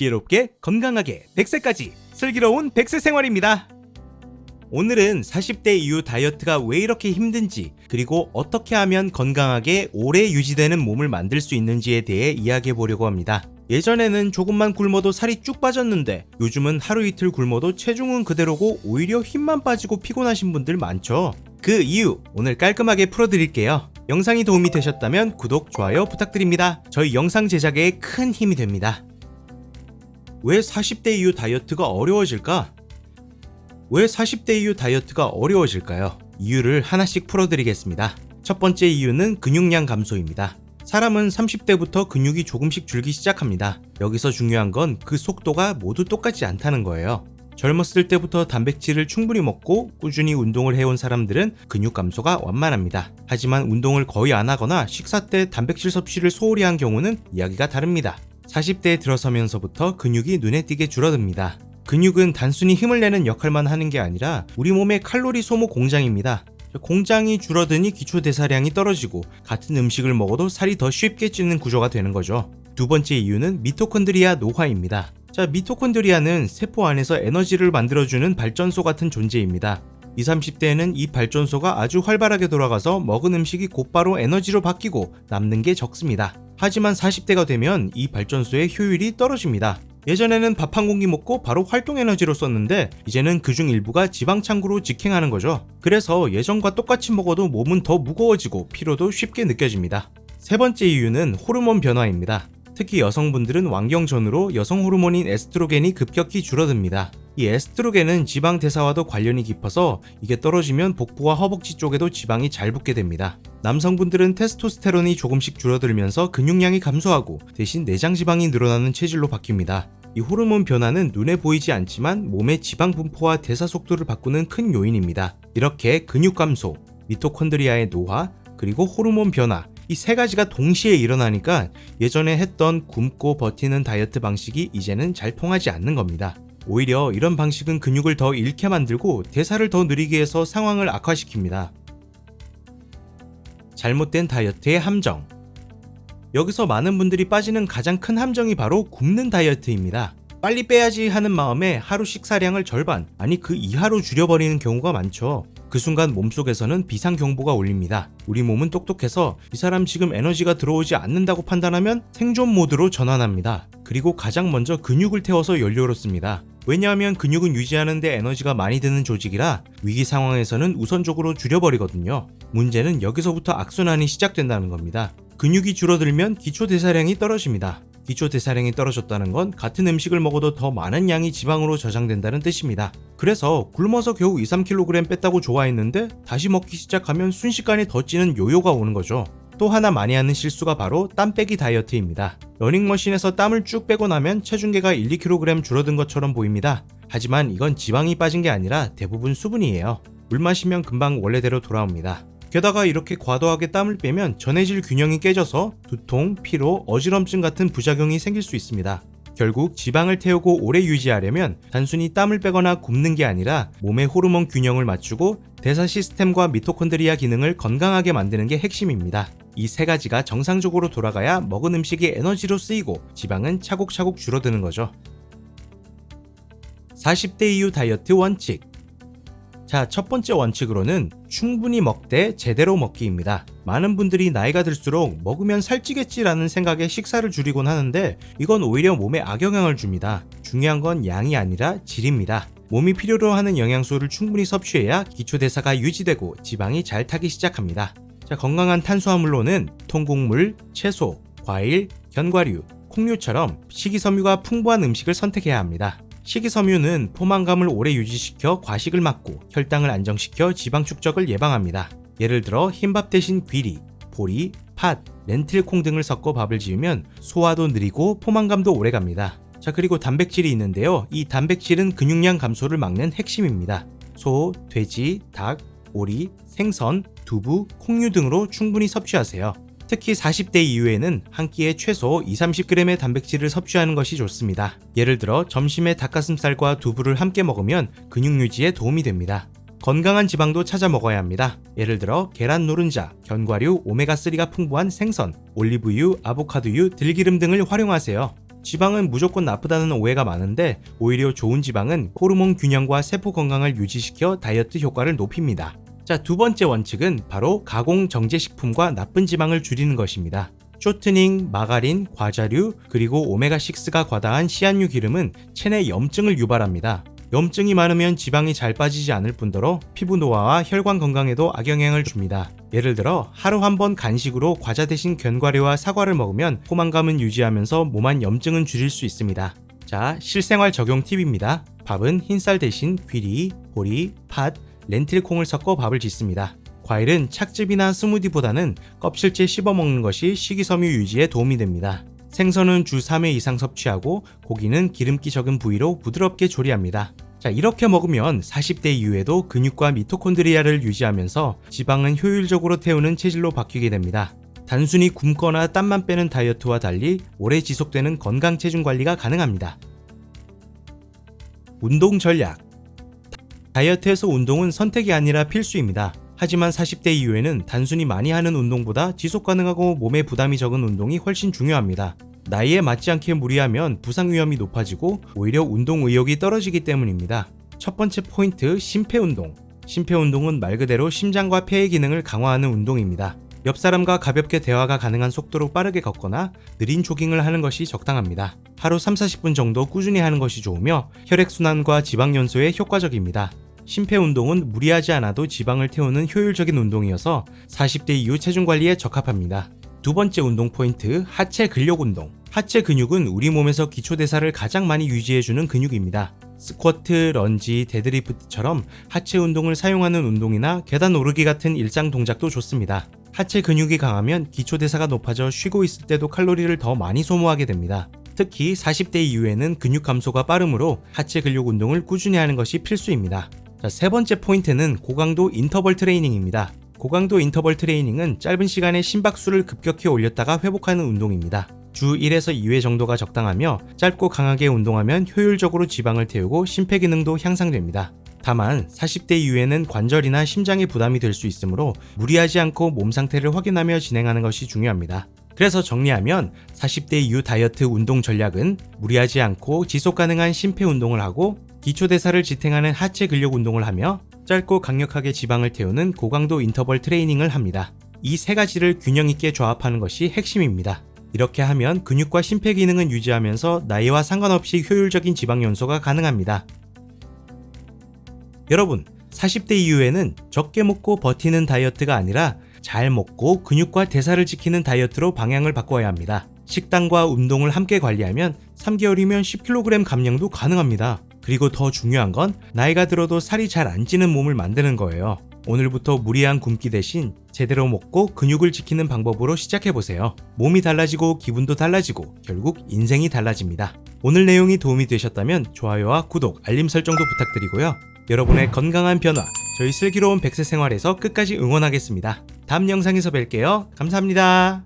지혜롭게 건강하게 100세까지 슬기로운 100세 생활입니다. 오늘은 40대 이후 다이어트가 왜 이렇게 힘든지, 그리고 어떻게 하면 건강하게 오래 유지되는 몸을 만들 수 있는지에 대해 이야기해 보려고 합니다. 예전에는 조금만 굶어도 살이 쭉 빠졌는데 요즘은 하루 이틀 굶어도 체중은 그대로고 오히려 힘만 빠지고 피곤하신 분들 많죠. 그 이유 오늘 깔끔하게 풀어드릴게요. 영상이 도움이 되셨다면 구독, 좋아요 부탁드립니다. 저희 영상 제작에 큰 힘이 됩니다. 왜 40대 이후 다이어트가 어려워질까? 왜 40대 이후 다이어트가 어려워질까요? 이유를 하나씩 풀어드리겠습니다. 첫 번째 이유는 근육량 감소입니다. 사람은 30대부터 근육이 조금씩 줄기 시작합니다. 여기서 중요한 건 그 속도가 모두 똑같지 않다는 거예요. 젊었을 때부터 단백질을 충분히 먹고 꾸준히 운동을 해온 사람들은 근육 감소가 완만합니다. 하지만 운동을 거의 안 하거나 식사 때 단백질 섭취를 소홀히 한 경우는 이야기가 다릅니다. 40대에 들어서면서부터 근육이 눈에 띄게 줄어듭니다. 근육은 단순히 힘을 내는 역할만 하는 게 아니라 우리 몸의 칼로리 소모 공장입니다. 공장이 줄어드니 기초대사량이 떨어지고 같은 음식을 먹어도 살이 더 쉽게 찌는 구조가 되는 거죠. 두 번째 이유는 미토콘드리아 노화입니다. 미토콘드리아는 세포 안에서 에너지를 만들어주는 발전소 같은 존재입니다. 20, 30대에는 이 발전소가 아주 활발하게 돌아가서 먹은 음식이 곧바로 에너지로 바뀌고 남는 게 적습니다. 하지만 40대가 되면 이 발전소의 효율이 떨어집니다. 예전에는 밥 한 공기 먹고 바로 활동 에너지로 썼는데 이제는 그중 일부가 지방 창구로 직행하는 거죠. 그래서 예전과 똑같이 먹어도 몸은 더 무거워지고 피로도 쉽게 느껴집니다. 세 번째 이유는 호르몬 변화입니다. 특히 여성분들은 완경 전후로 여성 호르몬인 에스트로겐이 급격히 줄어듭니다. 이 에스트로겐은 지방 대사와도 관련이 깊어서 이게 떨어지면 복부와 허벅지 쪽에도 지방이 잘 붙게 됩니다. 남성분들은 테스토스테론이 조금씩 줄어들면서 근육량이 감소하고 대신 내장 지방이 늘어나는 체질로 바뀝니다. 이 호르몬 변화는 눈에 보이지 않지만 몸의 지방 분포와 대사 속도를 바꾸는 큰 요인입니다. 이렇게 근육 감소, 미토콘드리아의 노화, 그리고 호르몬 변화, 이 세 가지가 동시에 일어나니까 예전에 했던 굶고 버티는 다이어트 방식이 이제는 잘 통하지 않는 겁니다. 오히려 이런 방식은 근육을 더 잃게 만들고 대사를 더 느리게 해서 상황을 악화시킵니다. 잘못된 다이어트의 함정. 여기서 많은 분들이 빠지는 가장 큰 함정이 바로 굶는 다이어트입니다. 빨리 빼야지 하는 마음에 하루 식사량을 절반, 아니 그 이하로 줄여버리는 경우가 많죠. 그 순간 몸속에서는 비상경보가 울립니다. 우리 몸은 똑똑해서 이 사람 지금 에너지가 들어오지 않는다고 판단하면 생존 모드로 전환합니다. 그리고 가장 먼저 근육을 태워서 연료로 씁니다. 왜냐하면 근육은 유지하는 데 에너지가 많이 드는 조직이라 위기 상황에서는 우선적으로 줄여버리거든요. 문제는 여기서부터 악순환이 시작된다는 겁니다. 근육이 줄어들면 기초대사량이 떨어집니다. 기초대사량이 떨어졌다는 건 같은 음식을 먹어도 더 많은 양이 지방으로 저장된다는 뜻입니다. 그래서 굶어서 겨우 2, 3kg 뺐다고 좋아했는데 다시 먹기 시작하면 순식간에 더 찌는 요요가 오는 거죠. 또 하나 많이 하는 실수가 바로 땀 빼기 다이어트입니다. 러닝머신에서 땀을 쭉 빼고 나면 체중계가 1, 2kg 줄어든 것처럼 보입니다. 하지만 이건 지방이 빠진 게 아니라 대부분 수분이에요. 물 마시면 금방 원래대로 돌아옵니다. 게다가 이렇게 과도하게 땀을 빼면 전해질 균형이 깨져서 두통, 피로, 어지럼증 같은 부작용이 생길 수 있습니다. 결국 지방을 태우고 오래 유지하려면 단순히 땀을 빼거나 굶는 게 아니라 몸의 호르몬 균형을 맞추고 대사 시스템과 미토콘드리아 기능을 건강하게 만드는 게 핵심입니다. 이 세 가지가 정상적으로 돌아가야 먹은 음식이 에너지로 쓰이고 지방은 차곡차곡 줄어드는 거죠. 40대 이후 다이어트 원칙. 첫 번째 원칙으로는 충분히 먹되 제대로 먹기입니다. 많은 분들이 나이가 들수록 먹으면 살찌겠지라는 생각에 식사를 줄이곤 하는데 이건 오히려 몸에 악영향을 줍니다. 중요한 건 양이 아니라 질입니다. 몸이 필요로 하는 영양소를 충분히 섭취해야 기초대사가 유지되고 지방이 잘 타기 시작합니다. 건강한 탄수화물로는 통곡물, 채소, 과일, 견과류, 콩류처럼 식이섬유가 풍부한 음식을 선택해야 합니다. 식이섬유는 포만감을 오래 유지시켜 과식을 막고 혈당을 안정시켜 지방 축적을 예방합니다. 예를 들어 흰밥 대신 귀리, 보리, 팥, 렌틸콩 등을 섞어 밥을 지으면 소화도 느리고 포만감도 오래갑니다. 그리고 단백질이 있는데요. 이 단백질은 근육량 감소를 막는 핵심입니다. 소, 돼지, 닭, 오리, 생선, 두부, 콩류 등으로 충분히 섭취하세요. 특히 40대 이후에는 한 끼에 최소 2-30g의 단백질을 섭취하는 것이 좋습니다. 예를 들어 점심에 닭가슴살과 두부를 함께 먹으면 근육 유지에 도움이 됩니다. 건강한 지방도 찾아 먹어야 합니다. 예를 들어 계란 노른자, 견과류, 오메가3가 풍부한 생선, 올리브유, 아보카도유, 들기름 등을 활용하세요. 지방은 무조건 나쁘다는 오해가 많은데 오히려 좋은 지방은 호르몬 균형과 세포 건강을 유지시켜 다이어트 효과를 높입니다. 자, 두 번째 원칙은 바로 가공 정제식품과 나쁜 지방을 줄이는 것입니다. 쇼트닝, 마가린, 과자류, 그리고 오메가6가 과다한 씨앗류 기름은 체내 염증을 유발합니다. 염증이 많으면 지방이 잘 빠지지 않을 뿐더러 피부 노화와 혈관 건강에도 악영향을 줍니다. 예를 들어 하루 한 번 간식으로 과자 대신 견과류와 사과를 먹으면 포만감은 유지하면서 몸안 염증은 줄일 수 있습니다. 자, 실생활 적용 팁입니다. 밥은 흰쌀 대신 귀리, 보리, 팥, 렌틸콩을 섞어 밥을 짓습니다. 과일은 착즙이나 스무디보다는 껍질째 씹어 먹는 것이 식이섬유 유지에 도움이 됩니다. 생선은 주 3회 이상 섭취하고 고기는 기름기 적은 부위로 부드럽게 조리합니다. 자, 이렇게 먹으면 40대 이후에도 근육과 미토콘드리아를 유지하면서 지방은 효율적으로 태우는 체질로 바뀌게 됩니다. 단순히 굶거나 땀만 빼는 다이어트와 달리 오래 지속되는 건강 체중 관리가 가능합니다. 운동 전략. 다이어트에서 운동은 선택이 아니라 필수입니다. 하지만 40대 이후에는 단순히 많이 하는 운동보다 지속 가능하고 몸에 부담이 적은 운동이 훨씬 중요합니다. 나이에 맞지 않게 무리하면 부상 위험이 높아지고 오히려 운동 의욕이 떨어지기 때문입니다. 첫 번째 포인트, 심폐운동. 심폐운동은 말 그대로 심장과 폐의 기능을 강화하는 운동입니다. 옆 사람과 가볍게 대화가 가능한 속도로 빠르게 걷거나 느린 조깅을 하는 것이 적당합니다. 하루 3-40분 정도 꾸준히 하는 것이 좋으며 혈액순환과 지방 연소에 효과적입니다. 심폐운동은 무리하지 않아도 지방을 태우는 효율적인 운동이어서 40대 이후 체중 관리에 적합합니다. 두 번째 운동 포인트, 하체 근력 운동. 하체 근육은 우리 몸에서 기초대사를 가장 많이 유지해주는 근육입니다. 스쿼트, 런지, 데드리프트처럼 하체 운동을 사용하는 운동이나 계단 오르기 같은 일상 동작도 좋습니다. 하체 근육이 강하면 기초대사가 높아져 쉬고 있을 때도 칼로리를 더 많이 소모하게 됩니다. 특히 40대 이후에는 근육 감소가 빠르므로 하체 근력 운동을 꾸준히 하는 것이 필수입니다. 자, 세 번째 포인트는 고강도 인터벌 트레이닝입니다. 고강도 인터벌 트레이닝은 짧은 시간에 심박수를 급격히 올렸다가 회복하는 운동입니다. 주 1에서 2회 정도가 적당하며 짧고 강하게 운동하면 효율적으로 지방을 태우고 심폐기능도 향상됩니다. 다만 40대 이후에는 관절이나 심장에 부담이 될 수 있으므로 무리하지 않고 몸 상태를 확인하며 진행하는 것이 중요합니다. 그래서 정리하면 40대 이후 다이어트 운동 전략은 무리하지 않고 지속 가능한 심폐 운동을 하고 기초대사를 지탱하는 하체 근력 운동을 하며 짧고 강력하게 지방을 태우는 고강도 인터벌 트레이닝을 합니다. 이 세 가지를 균형 있게 조합하는 것이 핵심입니다. 이렇게 하면 근육과 심폐 기능은 유지하면서 나이와 상관없이 효율적인 지방 연소가 가능합니다. 여러분, 40대 이후에는 적게 먹고 버티는 다이어트가 아니라 잘 먹고 근육과 대사를 지키는 다이어트로 방향을 바꿔야 합니다. 식단과 운동을 함께 관리하면 3개월이면 10kg 감량도 가능합니다. 그리고 더 중요한 건 나이가 들어도 살이 잘 안 찌는 몸을 만드는 거예요. 오늘부터 무리한 굶기 대신 제대로 먹고 근육을 지키는 방법으로 시작해보세요. 몸이 달라지고 기분도 달라지고 결국 인생이 달라집니다. 오늘 내용이 도움이 되셨다면 좋아요와 구독, 알림 설정도 부탁드리고요. 여러분의 건강한 변화, 저희 슬기로운 100세 생활에서 끝까지 응원하겠습니다. 다음 영상에서 뵐게요. 감사합니다.